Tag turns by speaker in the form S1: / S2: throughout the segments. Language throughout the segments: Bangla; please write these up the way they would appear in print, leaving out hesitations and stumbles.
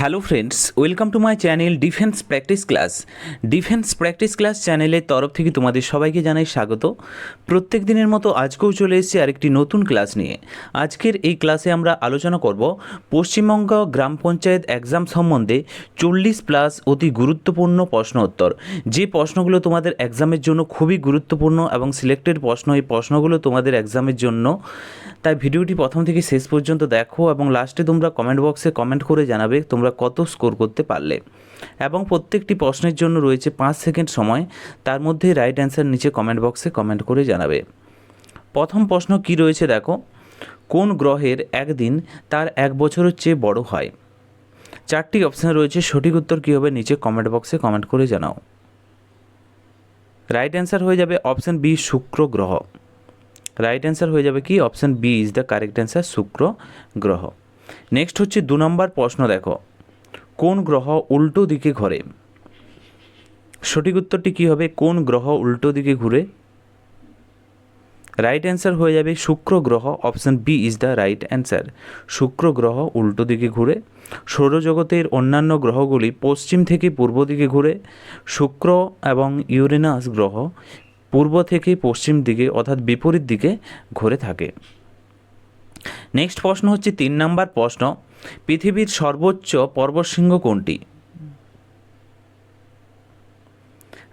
S1: Hello friends, welcome to my channel defence practice class চ্যানেলের তরফ থেকে তোমাদের সবাইকে জানাই স্বাগত। প্রত্যেক দিনের মতো আজকেও চলে এসেছি আরেকটি নতুন ক্লাস নিয়ে। আজকের এই ক্লাসে আমরা আলোচনা করব পশ্চিমবঙ্গ গ্রাম পঞ্চায়েত এক্সাম সম্বন্ধে 40+ অতি গুরুত্বপূর্ণ প্রশ্ন উত্তর। যে প্রশ্নগুলো তোমাদের এক্সামের জন্য খুবই গুরুত্বপূর্ণ এবং সিলেক্টেড প্রশ্ন, এই প্রশ্নগুলো তোমাদের এক্সামের জন্য। তাই ভিডিওটি প্রথম থেকে শেষ পর্যন্ত দেখো এবং লাস্টে তোমরা কমেন্ট বক্সে কমেন্ট করে জানাবে তোমরা কত স্কোর করতে পারলে। এবং প্রত্যেকটি প্রশ্নের জন্য রয়েছে 5 সেকেন্ড সময়, তার মধ্যে রাইট অ্যান্সার নিচে কমেন্ট বক্সে কমেন্ট করে জানাবে। প্রথম প্রশ্ন কি রয়েছে দেখো, কোন গ্রহের একদিন তার 1 বছরের চেয়ে বড় হয়? 4টি অপশান রয়েছে, সঠিক উত্তর কী হবে নিচে কমেন্ট বক্সে কমেন্ট করে জানাও। রাইট অ্যান্সার হয়ে যাবে অপশান বি, শুক্র গ্রহ। রাইট অ্যান্সার হয়ে যাবে কি option B is the correct answer, শুক্র গ্রহ। নেক্সট হচ্ছে 2 নম্বর প্রশ্ন দেখো, কোন গ্রহ উল্টো দিকে ঘোরে? সঠিক উত্তরটি কী হবে, কোন গ্রহ উল্টো দিকে ঘুরে? রাইট অ্যান্সার হয়ে যাবে শুক্র গ্রহ, option B is the right answer, শুক্র গ্রহ উল্টো দিকে ঘুরে। সৌরজগতের অন্যান্য গ্রহগুলি পশ্চিম থেকে পূর্ব দিকে ঘুরে। শুক্র এবং ইউরেনাস গ্রহ পূর্ব থেকে পশ্চিম দিকে অর্থাৎ বিপরীত দিকে ঘুরে থাকে। নেক্সট প্রশ্ন হচ্ছে 3 নম্বর প্রশ্ন, পৃথিবীর সর্বোচ্চ পর্বতশৃঙ্গ কোনটি?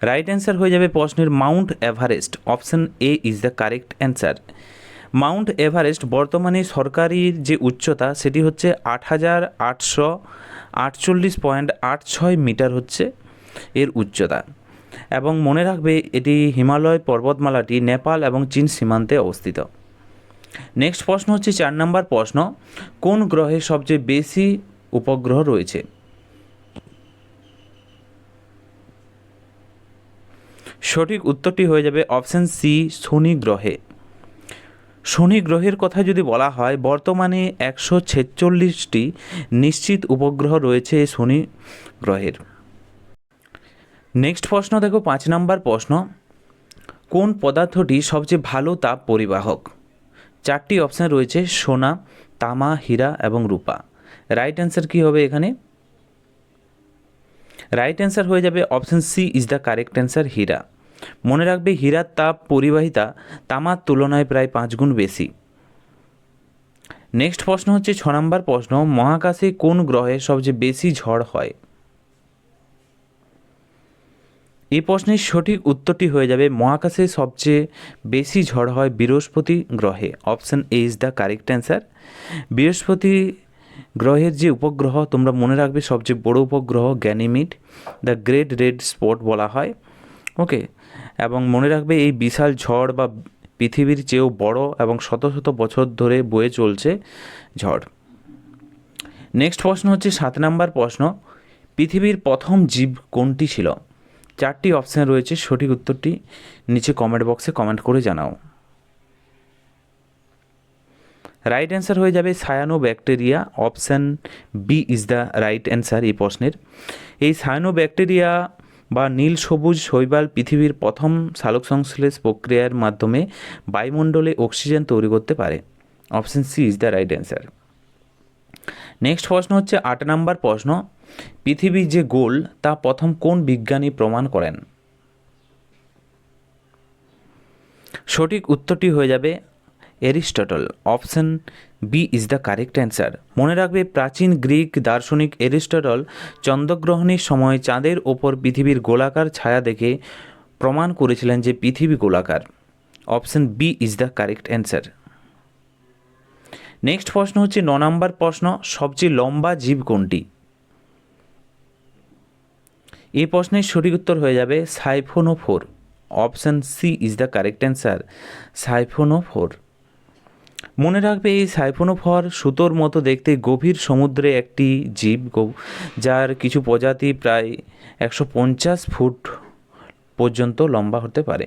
S1: রাইট অ্যান্সার হয়ে যাবে প্রশ্নের Mount Everest, option A is the correct answer. Mount Everest বর্তমানে সরকারি যে উচ্চতা সেটি হচ্ছে 8,848.86 মিটার হচ্ছে এর উচ্চতা। এবং মনে রাখবে এটি হিমালয় পর্বতমালাটি নেপাল এবং চীন সীমান্তে অবস্থিত। নেক্সট প্রশ্ন হচ্ছে 4 নম্বর প্রশ্ন, কোন গ্রহে সবচেয়ে বেশি উপগ্রহ রয়েছে? সঠিক উত্তরটি হয়ে যাবে অপশান সি, শনি গ্রহে। শনি গ্রহের কথা যদি বলা হয়, বর্তমানে 146টি নিশ্চিত উপগ্রহ রয়েছে শনি গ্রহের। নেক্সট প্রশ্ন দেখো 5 নম্বর প্রশ্ন, কোন পদার্থটি সবচেয়ে ভালো তাপ পরিবাহক? 4টি অপশান রয়েছে, সোনা, তামা, হীরা এবং রূপা। রাইট অ্যান্সার কী হবে এখানে? রাইট অ্যান্সার হয়ে যাবে option C is the correct answer, হীরা। মনে রাখবে হীরার তাপ পরিবাহিতা তামার তুলনায় প্রায় 5 গুণ বেশি। নেক্সট প্রশ্ন হচ্ছে 6 নম্বর প্রশ্ন, মহাকাশে কোন গ্রহে সবচেয়ে বেশি ঝড় হয়? এই প্রশ্নের সঠিক উত্তরটি হয়ে যাবে মহাকাশে সবচেয়ে বেশি ঝড় হয় বৃহস্পতি গ্রহে, option A is the correct answer. বৃহস্পতি গ্রহের যে উপগ্রহ তোমরা মনে রাখবে সবচেয়ে বড় উপগ্রহ Ganymede, the great red spot বলা হয়। ওকে, এবং মনে রাখবে এই বিশাল ঝড় বা পৃথিবীর চেয়েও বড় এবং শত শত বছর ধরে বয়ে চলছে ঝড়। নেক্সট প্রশ্ন হচ্ছে 7 নম্বর প্রশ্ন, পৃথিবীর প্রথম জীব কোনটি ছিল? 4টি অপশান রয়েছে, সঠিক উত্তরটি নিচে কমেন্ট বক্সে কমেন্ট করে জানাও। রাইট অ্যান্সার হয়ে যাবে cyanobacteria, option B is the right answer এই প্রশ্নের। এই সায়ানো ব্যাকটেরিয়া বা নীল সবুজ শৈবাল পৃথিবীর প্রথম সালোকসংশ্লেষ প্রক্রিয়ার মাধ্যমে বায়ুমণ্ডলে অক্সিজেন তৈরি করতে পারে, option C is the right answer. Next প্রশ্ন হচ্ছে 8 নম্বর প্রশ্ন, পৃথিবী যে গোল তা প্রথম কোন বিজ্ঞানী প্রমাণ করেন? সঠিক উত্তরটি হয়ে যাবে Aristotle, option B is the correct answer. মনে রাখবে প্রাচীন গ্রিক দার্শনিক এরিস্টটল চন্দ্রগ্রহণের সময় চাঁদের ওপর পৃথিবীর গোলাকার ছায়া দেখে প্রমাণ করেছিলেন যে পৃথিবী গোলাকার, option B is the correct answer. Next প্রশ্ন হচ্ছে 9 নম্বর প্রশ্ন, সবচেয়ে লম্বা জীব কোনটি? এই প্রশ্নের সঠিক উত্তর হয়ে যাবে siphonophore, option C is the correct answer, siphonophore. মনে রাখবে এই সাইফোনোফর সুতোর মতো দেখতে গভীর সমুদ্রে একটি জীব, যার কিছু প্রজাতি প্রায় 150 ফুট পর্যন্ত লম্বা হতে পারে।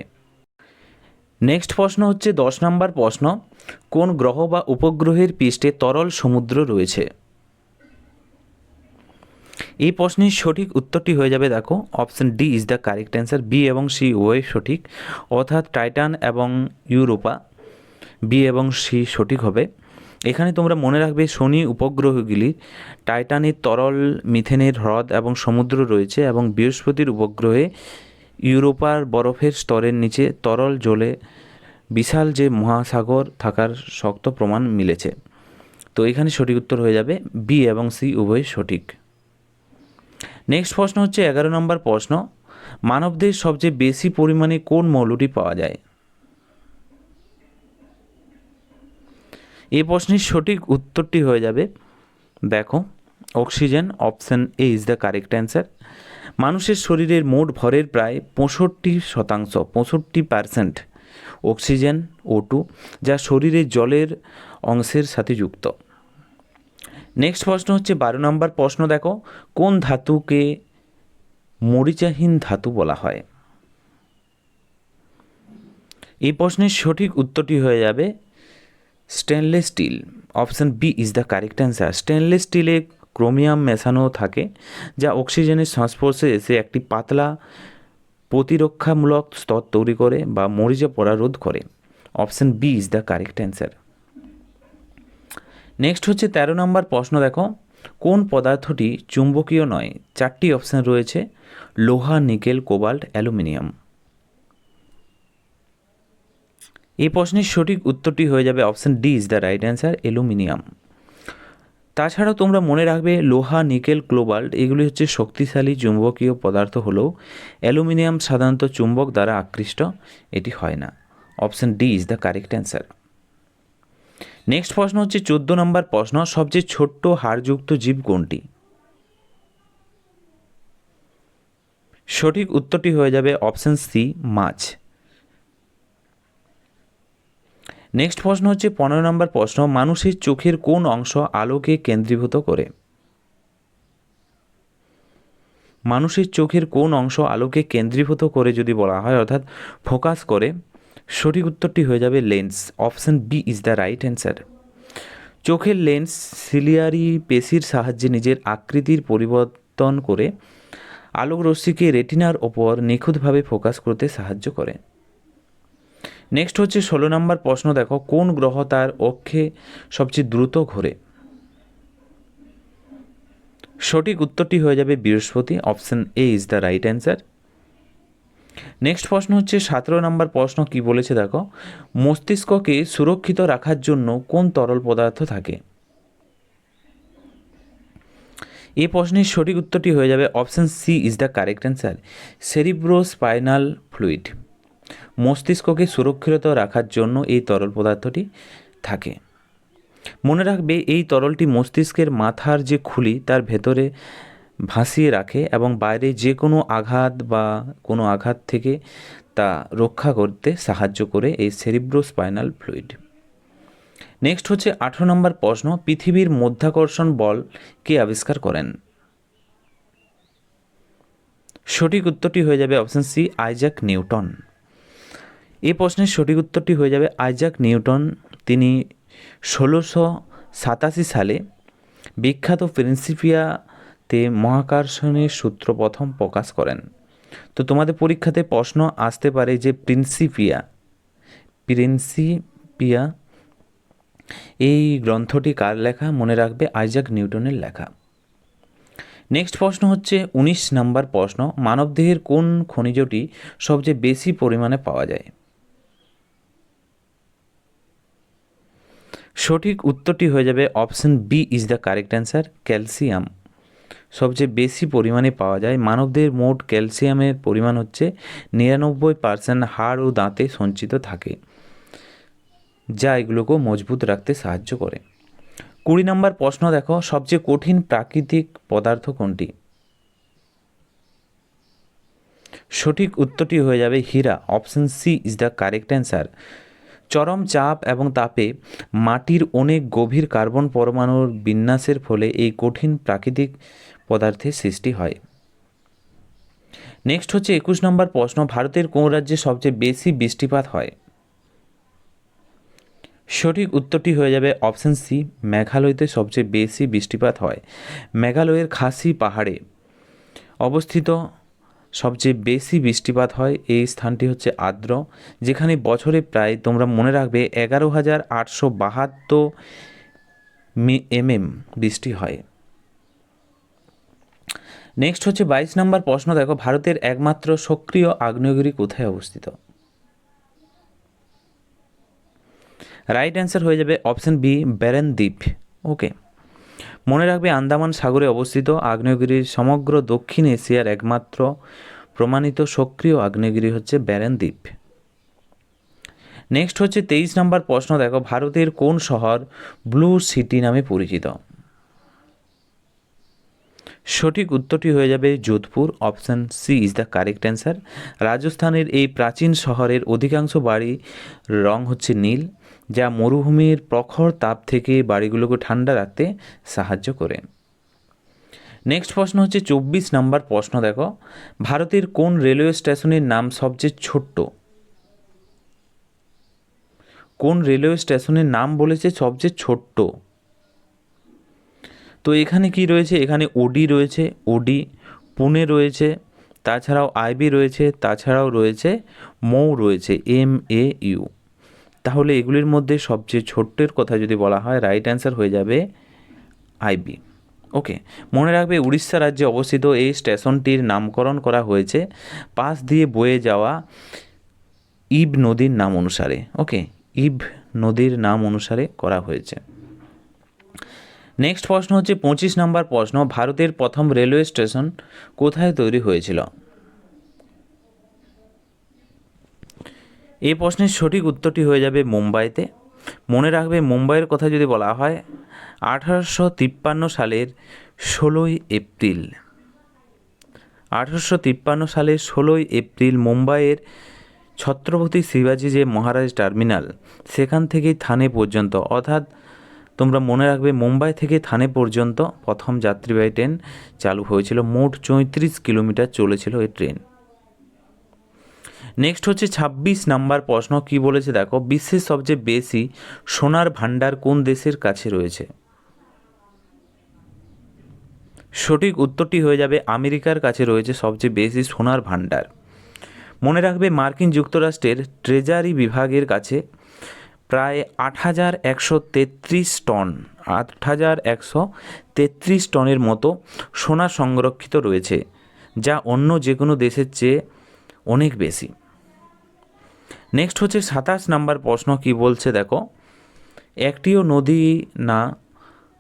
S1: নেক্সট প্রশ্ন হচ্ছে 10 নম্বর প্রশ্ন, কোন গ্রহ বা উপগ্রহের পৃষ্ঠে তরল সমুদ্র রয়েছে? এই প্রশ্নের সঠিক উত্তরটি হয়ে যাবে দেখো option D is the correct answer, B এবং সি উভয় সঠিক, অর্থাৎ টাইটান এবং ইউরোপা, বি এবং সি সঠিক হবে। এখানে তোমরা মনে রাখবে শনি উপগ্রহগুলি টাইটানের তরল মিথেনের হ্রদ এবং সমুদ্র রয়েছে, এবং বৃহস্পতির উপগ্রহে ইউরোপার বরফের স্তরের নিচে তরল জলে বিশাল যে মহাসাগর থাকার শক্ত প্রমাণ মিলেছে। তো এখানে সঠিক উত্তর হয়ে যাবে বি এবং সি উভয় সঠিক। নেক্সট প্রশ্ন হচ্ছে 11 নম্বর প্রশ্ন, মানবদেহে সবচেয়ে বেশি পরিমাণে কোন মৌলটি পাওয়া যায়? এই প্রশ্নের সঠিক উত্তরটি হয়ে যাবে, দেখো, oxygen. Option A is the correct answer. মানুষের শরীরের মোট ভরের প্রায় 65% অক্সিজেন O2, যা শরীরের জলের অংশের সাথে যুক্ত। নেক্সট প্রশ্ন হচ্ছে 12 নম্বর প্রশ্ন, দেখো, কোন ধাতুকে মরিচাহীন ধাতু বলা হয়? এই প্রশ্নের সঠিক উত্তরটি হয়ে যাবে stainless steel. Option B is the correct answer. Stainless স্টিলে ক্রোমিয়াম মেশানো থাকে, যা অক্সিজেনের সংস্পর্শে এসে একটি পাতলা প্রতিরক্ষামূলক স্তর তৈরি করে বা মরিচা পড়া রোধ করে। Option B is the correct answer. Next হচ্ছে 13 নম্বর প্রশ্ন, দেখো, কোন পদার্থটি চুম্বকীয় নয়? 4টি অপশান রয়েছে, লোহা, নিকেল, কোবাল্ট, অ্যালুমিনিয়াম। এই প্রশ্নের সঠিক উত্তরটি হয়ে যাবে option D is the right answer, aluminium. তাছাড়াও তোমরা মনে রাখবে লোহা, নিকেল, কোবাল্ট এগুলি হচ্ছে শক্তিশালী চুম্বকীয় পদার্থ হলেও অ্যালুমিনিয়াম সাধারণত চুম্বক দ্বারা আকৃষ্ট এটি হয় না। Option D is the correct answer. Next প্রশ্ন হচ্ছে 14 নম্বর প্রশ্ন, সবচেয়ে ছোট্ট হাড়যুক্ত জীব কোনটি? সঠিক উত্তরটি হয়ে যাবে অপশান সি, মাছ। নেক্সট প্রশ্ন হচ্ছে 15 নম্বর প্রশ্ন, মানুষের চোখের কোন অংশ আলোকে কেন্দ্রীভূত করে? মানুষের চোখের কোন অংশ আলোকে কেন্দ্রীভূত করে যদি বলা হয়, অর্থাৎ ফোকাস করে, সঠিক উত্তরটি হয়ে যাবে lens. Option B is the right answer. চোখের লেন্স সিলিয়ারি পেশির সাহায্যে নিজের আকৃতির পরিবর্তন করে আলোক রশ্মিকে রেটিনার ওপর নিখুঁতভাবে ফোকাস করতে সাহায্য করে। নেক্সট হচ্ছে 16 নম্বর প্রশ্ন, দেখো, কোন গ্রহ তার অক্ষে সবচেয়ে দ্রুত ঘোরে? সঠিক উত্তরটি হয়ে যাবে বৃহস্পতি। Option A is the right answer. Next প্রশ্ন হচ্ছে 17 নম্বর প্রশ্ন, কি বলেছে দেখো, মস্তিষ্ককে সুরক্ষিত রাখার জন্য কোন তরল পদার্থ থাকে? এই প্রশ্নের সঠিক উত্তরটি হয়ে যাবে option C is the correct answer, cerebrospinal fluid. মস্তিষ্ককে সুরক্ষিত রাখার জন্য এই তরল পদার্থটি থাকে। মনে রাখবে এই তরলটি মস্তিষ্কের মাথার যে খুলি তার ভেতরে ভাসিয়ে রাখে এবং বাইরে যে কোনো আঘাত বা কোনো আঘাত থেকে তা রক্ষা করতে সাহায্য করে এই সেরিব্রোস্পাইনাল ফ্লুইড। নেক্সট হচ্ছে 18 নম্বর প্রশ্ন, পৃথিবীর মাধ্যাকর্ষণ বল কে আবিষ্কার করেন? সঠিক উত্তরটি হয়ে যাবে অপশান সি, আইজ্যাক নিউটন। এই প্রশ্নের সঠিক উত্তরটি হয়ে যাবে আইজ্যাক নিউটন। তিনি 1687 সালে বিখ্যাত প্রিন্সিপিয়াতে মহাকর্ষণের সূত্র প্রথম প্রকাশ করেন। তো তোমাদের পরীক্ষাতে প্রশ্ন আসতে পারে যে প্রিন্সিপিয়া এই গ্রন্থটি কার লেখা? মনে রাখবে আইজ্যাক নিউটনের লেখা। নেক্সট প্রশ্ন হচ্ছে 19 নম্বর প্রশ্ন, মানবদেহের কোন খনিজটি সবচেয়ে বেশি পরিমাণে পাওয়া যায়? সঠিক উত্তরটি হয়ে যাবে option B is the correct answer, calcium. সবচেয়ে বেশি পরিমাণে পাওয়া যায়। মানবদেহের মোট ক্যালসিয়ামের পরিমাণ হচ্ছে 99% হাড় ও দাঁতে সঞ্চিত থাকে, যা এগুলোকে মজবুত রাখতে সাহায্য করে। 20 নম্বর প্রশ্ন, দেখো, সবচেয়ে কঠিন প্রাকৃতিক পদার্থ কোনটি? সঠিক উত্তরটি হয়ে যাবে হীরা। Option C is the correct answer. চরম চাপ এবং তাপে মাটির অনেক গভীর কার্বন পরমাণুর বিন্যাসের ফলে এই কঠিন প্রাকৃতিক পদার্থের সৃষ্টি হয়। নেক্সট হচ্ছে 21 নম্বর প্রশ্ন, ভারতের কোন রাজ্যে সবচেয়ে বেশি বৃষ্টিপাত হয়? সঠিক উত্তরটি হয়ে যাবে অপশান সি, মেঘালয়তে সবচেয়ে বেশি বৃষ্টিপাত হয়। মেঘালয়ের খাসি পাহাড়ে অবস্থিত সবচেয়ে বেশি বৃষ্টিপাত হয়। এই স্থানটি হচ্ছে আর্দ্র, যেখানে বছরে প্রায়, তোমরা মনে রাখবে, 11,872 mm বৃষ্টি হয়। নেক্সট হচ্ছে 22 নম্বর প্রশ্ন, দেখো ভারতের একমাত্র সক্রিয় আগ্নেয়গিরি কোথায় অবস্থিত? রাইট অ্যান্সার হয়ে যাবে অপশন বি, ব্যারেন দ্বীপ। ওকে, মনে রাখবে আন্দামান সাগরে অবস্থিত আগ্নেয়গিরির সমগ্র দক্ষিণ এশিয়ার একমাত্র প্রমাণিত সক্রিয় আগ্নেয়গিরি হচ্ছে ব্যারেন দ্বীপ। নেক্সট হচ্ছে 23 নম্বর প্রশ্ন, দেখো ভারতের কোন শহর ব্লু সিটি নামে পরিচিত? সঠিক উত্তরটি হয়ে যাবে Jodhpur. Option C is the correct answer. রাজস্থানের এই প্রাচীন শহরের অধিকাংশ বাড়ির রং হচ্ছে নীল, যা মরুভূমির প্রখর তাপ থেকে বাড়িগুলোকে ঠান্ডা রাখতে সাহায্য করে। নেক্সট প্রশ্ন হচ্ছে 24 নম্বর প্রশ্ন, দেখো ভারতের কোন রেলওয়ে স্টেশনের নাম সবচেয়ে ছোট্ট? কোন রেলওয়ে স্টেশনের নাম বলেছে সবচেয়ে ছোট্ট? তো এখানে কি রয়েছে, এখানে ওডি রয়েছে, ওডি, পুনে রয়েছে, তাছাড়াও আইবি রয়েছে, তাছাড়াও রয়েছে মৌ রয়েছে, MAU। তাহলে এগুলির মধ্যে সবচেয়ে ছোট্টের কথা যদি বলা হয়, রাইট অ্যান্সার হয়ে যাবে আইবি। ওকে, মনে রাখবে উড়িষ্যা রাজ্যে অবস্থিত এই স্টেশনটির নামকরণ করা হয়েছে পাশ দিয়ে বয়ে যাওয়া ইব নদীর নাম অনুসারে। ওকে, ইব নদীর নাম অনুসারে করা হয়েছে। নেক্সট প্রশ্ন হচ্ছে 25 নম্বর প্রশ্ন, ভারতের প্রথম রেলওয়ে স্টেশন কোথায় তৈরি হয়েছিল? এই প্রশ্নের সঠিক উত্তরটি হয়ে যাবে মুম্বাইতে। মনে রাখবে মুম্বাইয়ের কথা যদি বলা হয় 1853 সালের 16ই এপ্রিল, 1853 সালের 16ই এপ্রিল মুম্বাইয়ের ছত্রপতি শিবাজি যে মহারাজ টার্মিনাল, সেখান থেকেই থানে পর্যন্ত, অর্থাৎ তোমরা মনে রাখবে মুম্বাই থেকে থানে পর্যন্ত প্রথম যাত্রীবাহী ট্রেন চালু হয়েছিল। মোট 34 কিলোমিটার চলেছিল এই ট্রেন। নেক্সট হচ্ছে 26 নাম্বার প্রশ্ন, কি বলেছে দেখো বিশ্বের সবচেয়ে বেশি সোনার ভান্ডার কোন দেশের কাছে রয়েছে? সঠিক উত্তরটি হয়ে যাবে আমেরিকার কাছে রয়েছে সবচেয়ে বেশি সোনার ভান্ডার। মনে রাখবে মার্কিন যুক্তরাষ্ট্রের ট্রেজারি বিভাগের কাছে প্রায় 8,133 টন, 8,133 টনের মতো সোনা সংরক্ষিত রয়েছে, যা অন্য যে কোনো দেশের চেয়ে অনেক বেশি। নেক্সট হচ্ছে 27 নাম্বার প্রশ্ন, কি বলছে দেখো একটিও নদী না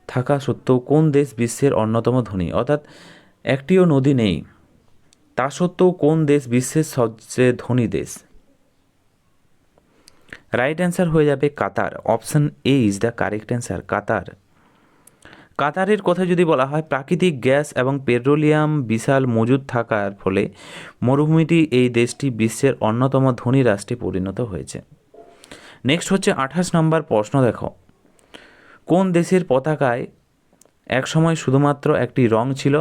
S1: থাকা সত্ত্বেও কোন দেশ বিশ্বের অন্যতম ধনী? অর্থাৎ একটিও নদী নেই, তা সত্ত্বেও কোন দেশ বিশ্বের সবচেয়ে ধনী দেশ? রাইট অ্যান্সার হয়ে যাবে Qatar. Option A is the correct answer, Qatar. কাতারের কথা যদি বলা হয়, প্রাকৃতিক গ্যাস এবং পেট্রোলিয়াম বিশাল মজুদ থাকার ফলে মরুভূমিটি এই দেশটি বিশ্বের অন্যতম ধনী রাষ্ট্রে পরিণত হয়েছে। নেক্সট হচ্ছে 28 নম্বর প্রশ্ন, দেখো কোন দেশের পতাকায় একসময় শুধুমাত্র একটি রং ছিল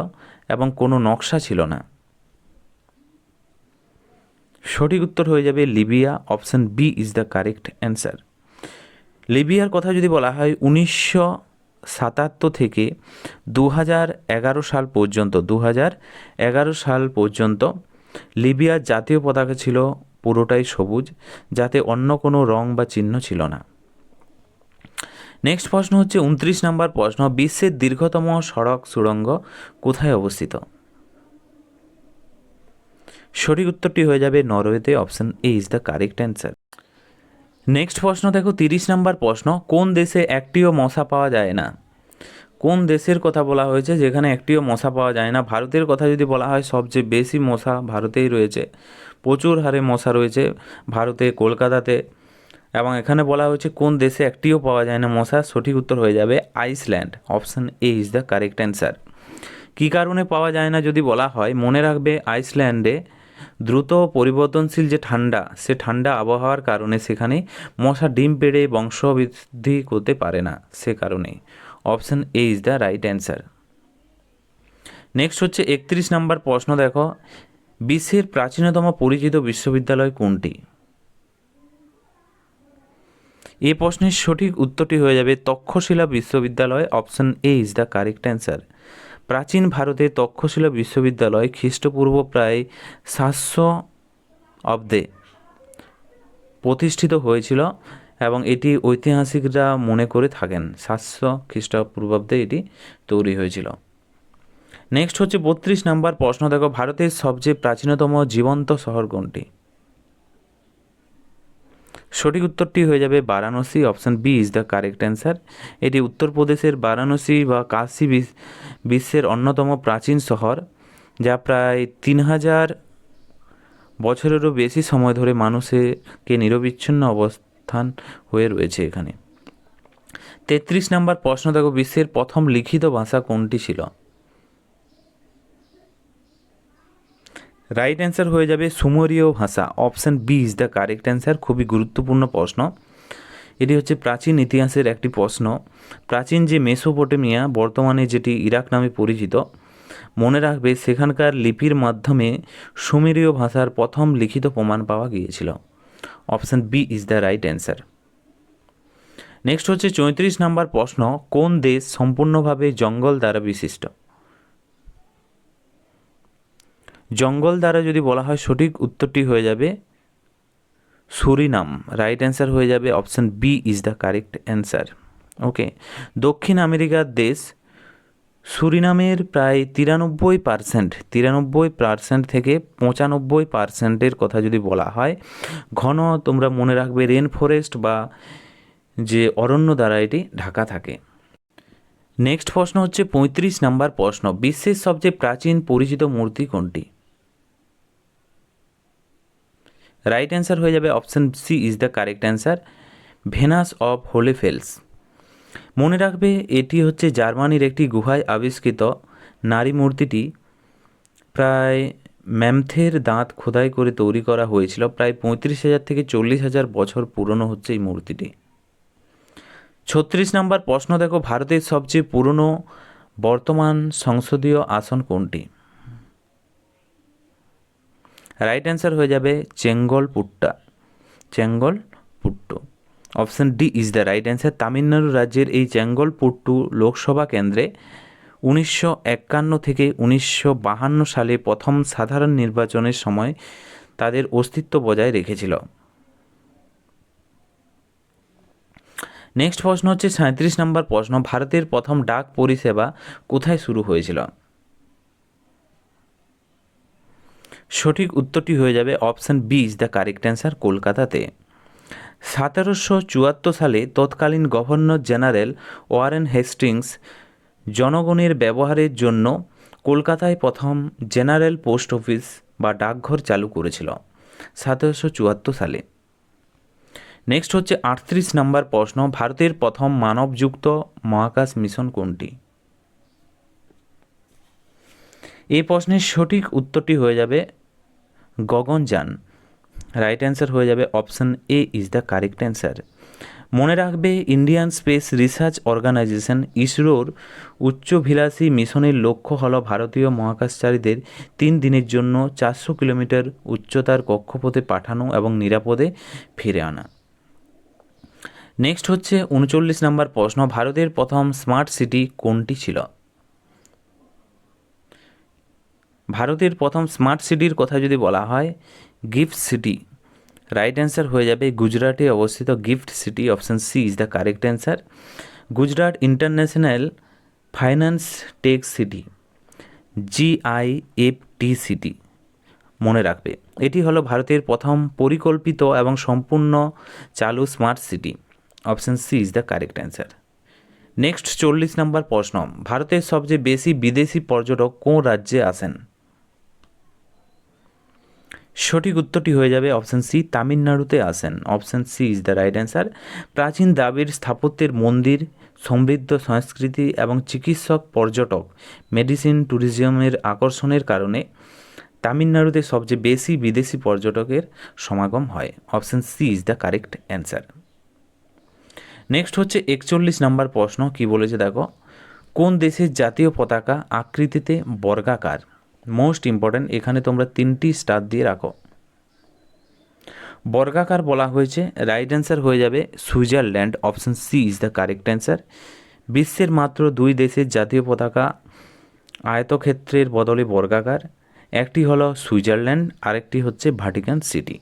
S1: এবং কোনো নকশা ছিল না? সঠিক উত্তর হয়ে যাবে Libya. Option B is the correct answer. লিবিয়ার কথা যদি বলা হয় 1977 থেকে 2011 সাল পর্যন্ত, 2011 সাল পর্যন্ত লিবিয়ার জাতীয় পতাকা ছিল পুরোটাই সবুজ, যাতে অন্য কোনো রং বা চিহ্ন ছিল না। নেক্সট প্রশ্ন হচ্ছে 29 নম্বর প্রশ্ন, বিশ্বের দীর্ঘতম সড়ক সুড়ঙ্গ কোথায় অবস্থিত? সঠিক উত্তরটি হয়ে যাবে নরওয়েতে। Option A is the correct answer. Next প্রশ্ন দেখো 30 নম্বর প্রশ্ন, কোন দেশে একটিও মশা পাওয়া যায় না? কোন দেশের কথা বলা হয়েছে যেখানে একটিও মশা পাওয়া যায় না? ভারতের কথা যদি বলা হয়, সবচেয়ে বেশি মশা ভারতেই রয়েছে, প্রচুর হারে মশা রয়েছে ভারতে, কলকাতাতে। এবং এখানে বলা হয়েছে কোন দেশে একটিও পাওয়া যায় না মশা, সঠিক উত্তর হয়ে যাবে Iceland. Option A is the correct answer. কী কারণে পাওয়া যায় না যদি বলা হয়, মনে রাখবে আইসল্যান্ডে দ্রুত পরিবর্তনশীল যে ঠান্ডা, সে ঠান্ডা আবহাওয়ার কারণে সেখানে মশা ডিম পেড়ে বংশবৃদ্ধি করতে পারে না, সে কারণে। Option A is the right answer. Next হচ্ছে 31 নম্বর প্রশ্ন, দেখো বিশ্বের প্রাচীনতম পরিচিত বিশ্ববিদ্যালয় কোনটি? এই প্রশ্নের সঠিক উত্তরটি হয়ে যাবে তক্ষশিলা বিশ্ববিদ্যালয়। Option A is the correct answer. প্রাচীন ভারতের তক্ষশিলা বিশ্ববিদ্যালয় খ্রিস্টপূর্ব প্রায় 700 অব্দে প্রতিষ্ঠিত হয়েছিল এবং এটি ঐতিহাসিকরা মনে করে থাকেন 700 খ্রিস্টপূর্বাব্দে এটি তৈরি হয়েছিল। নেক্সট হচ্ছে 32 নাম্বার প্রশ্ন, দেখো ভারতের সবচেয়ে প্রাচীনতম জীবন্ত শহর কোনটি? সঠিক উত্তরটি হয়ে যাবে Varanasi. Option B is the correct answer. এটি উত্তরপ্রদেশের বারাণসী বা কাশী বিশ্বের অন্যতম প্রাচীন শহর, যা প্রায় 3000 বছরেরও বেশি সময় ধরে মানুষকে নিরবিচ্ছিন্ন অবস্থান হয়ে রয়েছে এখানে। 33 নাম্বার প্রশ্ন, দেখো বিশ্বের প্রথম লিখিত ভাষা কোনটি ছিল? রাইট অ্যান্সার হয়ে যাবে সুমেরীয় ভাষা। Option B is the correct answer. খুবই গুরুত্বপূর্ণ প্রশ্ন। এটি হচ্ছে প্রাচীন ইতিহাসের একটি প্রশ্ন। প্রাচীন যে মেসোপটেমিয়া, বর্তমানে যেটি ইরাক নামে পরিচিত, মনে রাখবে সেখানকার লিপির মাধ্যমে সুমেরীয় ভাষার প্রথম লিখিত প্রমাণ পাওয়া গিয়েছিল। Option B is the right answer. Next হচ্ছে 34 নাম্বার প্রশ্ন, কোন দেশ সম্পূর্ণভাবে জঙ্গল দ্বারা বিশিষ্ট? জঙ্গল দ্বারা যদি বলা হয়, সঠিক উত্তরটি হয়ে যাবে সুরিনাম। রাইট অ্যান্সার হয়ে যাবে option B is the correct answer. Okay, দক্ষিণ আমেরিকার দেশ সুরিনামের প্রায় 93% থেকে 95%-এর কথা যদি বলা হয়, ঘন, তোমরা মনে রাখবে, রেন ফরেস্ট বা যে অরণ্য দ্বারা এটি ঢাকা থাকে। নেক্সট প্রশ্ন হচ্ছে 35 নাম্বার প্রশ্ন, বিশ্বের সবচেয়ে প্রাচীন পরিচিত মূর্তি কোনটি? রাইট অ্যান্সার হয়ে যাবে option C is the correct answer, Venus of Hohle Fels. মনে রাখবে এটি হচ্ছে জার্মানির একটি গুহায় আবিষ্কৃত নারী মূর্তিটি। প্রায় ম্যামথের দাঁত খোদাই করে তৈরি করা হয়েছিল। প্রায় 35,000 থেকে 40,000 বছর পুরনো হচ্ছে এই মূর্তিটি। 36 নাম্বার প্রশ্ন, দেখো ভারতের সবচেয়ে পুরনো বর্তমান সংসদীয় আসন কোনটি? রাইট অ্যান্সার হয়ে যাবে Chengalpattu. Option D is the right answer. Tamil Nadu রাজ্যের এই চেঙ্গলপুট্টু লোকসভা কেন্দ্রে 1951 থেকে 1952 সালে প্রথম সাধারণ নির্বাচনের সময় তাদের অস্তিত্ব বজায় রেখেছিল। নেক্সট প্রশ্ন হচ্ছে 37 নম্বর প্রশ্ন, ভারতের প্রথম ডাক পরিষেবা কোথায় শুরু হয়েছিল? সঠিক উত্তরটি হয়ে যাবে option B is the correct answer, কলকাতাতে। 1774 সালে তৎকালীন গভর্নর জেনারেল ওয়ারেন হেস্টিংস জনগণের ব্যবহারের জন্য কলকাতায় প্রথম জেনারেল পোস্ট অফিস বা ডাকঘর চালু করেছিল 1774 সালে। নেক্সট হচ্ছে 38 নম্বর প্রশ্ন, ভারতের প্রথম মানবযুক্ত মহাকাশ মিশন কোনটি? এই প্রশ্নের সঠিক উত্তরটি হয়ে যাবে গগনযান। রাইট অ্যান্সার হয়ে যাবে option A is the correct answer. মনে রাখবে ইন্ডিয়ান স্পেস রিসার্চ অর্গানাইজেশন ইসরোর উচ্চাভিলাষী মিশনের লক্ষ্য হল ভারতীয় মহাকাশচারীদের 3 দিনের জন্য 400 কিলোমিটার উচ্চতার কক্ষপথে পাঠানো এবং নিরাপদে ফিরে আনা। নেক্সট হচ্ছে 39 নম্বর প্রশ্ন, ভারতের প্রথম স্মার্ট সিটি কোনটি ছিল? ভারতের প্রথম স্মার্ট সিটির কথা যদি বলা হয়, গিফট সিটি। রাইট অ্যান্সার হয়ে যাবে গুজরাটে অবস্থিত GIFT City. Option C is the correct answer. Gujarat international finance tech city, GIFT city মনে রাখবে। এটি হলো ভারতের প্রথম পরিকল্পিত এবং সম্পূর্ণ চালু smart city. Option C is the correct answer. Next 40 number প্রশ্ন, ভারতের সবচেয়ে বেশি বিদেশি পর্যটক কোন রাজ্যে আসেন? সঠিক উত্তরটি হয়ে যাবে অপশান সি, তামিলনাড়ুতে আসেন। Option C is the right answer. প্রাচীন দ্রাবিড় স্থাপত্যের মন্দির, সমৃদ্ধ সংস্কৃতি এবং চিকিৎসক, পর্যটক, মেডিসিন, ট্যুরিজমের আকর্ষণের কারণে তামিলনাড়ুতে সবচেয়ে বেশি বিদেশি পর্যটকের সমাগম হয়। Option C is the correct answer. Next হচ্ছে 41 নম্বর প্রশ্ন, কি বলেছে দেখো, কোন দেশের জাতীয় পতাকা আকৃতিতে বর্গাকার? মোস্ট ইম্পর্ট্যান্ট, এখানে তোমরা 3টি স্টার দিয়ে রাখো। বর্গাকার বলা হয়েছে। রাইট অ্যান্সার হয়ে যাবে Switzerland. Option C is the correct answer. বিশ্বের মাত্র 2 দেশের জাতীয় পতাকা আয়তক্ষেত্রের বদলে বর্গাকার। একটি হলো সুইজারল্যান্ড, আরেকটি হচ্ছে ভ্যাটিকান সিটি।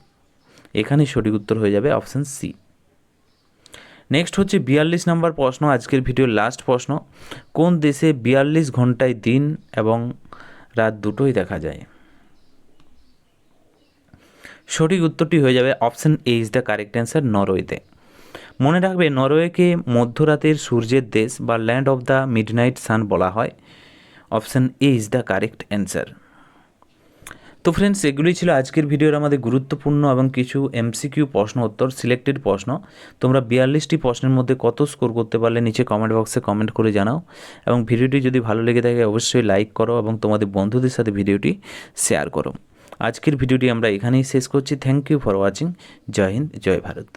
S1: এখানে সঠিক উত্তর হয়ে যাবে অপশান সি। নেক্সট হচ্ছে 42 নম্বর প্রশ্ন, আজকের ভিডিওর লাস্ট প্রশ্ন। কোন দেশে 42 ঘন্টায় দিন এবং রাত দুটোই দেখা যায়? সঠিক উত্তরটি হয়ে যাবে option A is the correct answer, নরওয়েতে। মনে রাখবে, নরওয়েকে মধ্যরাতের সূর্যের দেশ বা land of the midnight sun বলা হয়। Option A is the correct answer. তো ফ্রেন্ডস, এগুলোই ছিল আজকের ভিডিওর আমাদের গুরুত্বপূর্ণ এবং কিছু এমসিকিউ প্রশ্ন উত্তর, সিলেক্টেড প্রশ্ন। তোমরা 42টি প্রশ্নের মধ্যে কত স্কোর করতে পারলে নিচে কমেন্ট বক্সে কমেন্ট করে জানাও, এবং ভিডিওটি যদি ভালো লেগে থাকে অবশ্যই লাইক করো এবং তোমাদের বন্ধুদের সাথে ভিডিওটি শেয়ার করো। আজকের ভিডিওটি আমরা এখানেই শেষ করছি। Thank you for watching. জয় হিন্দ, জয় ভারত।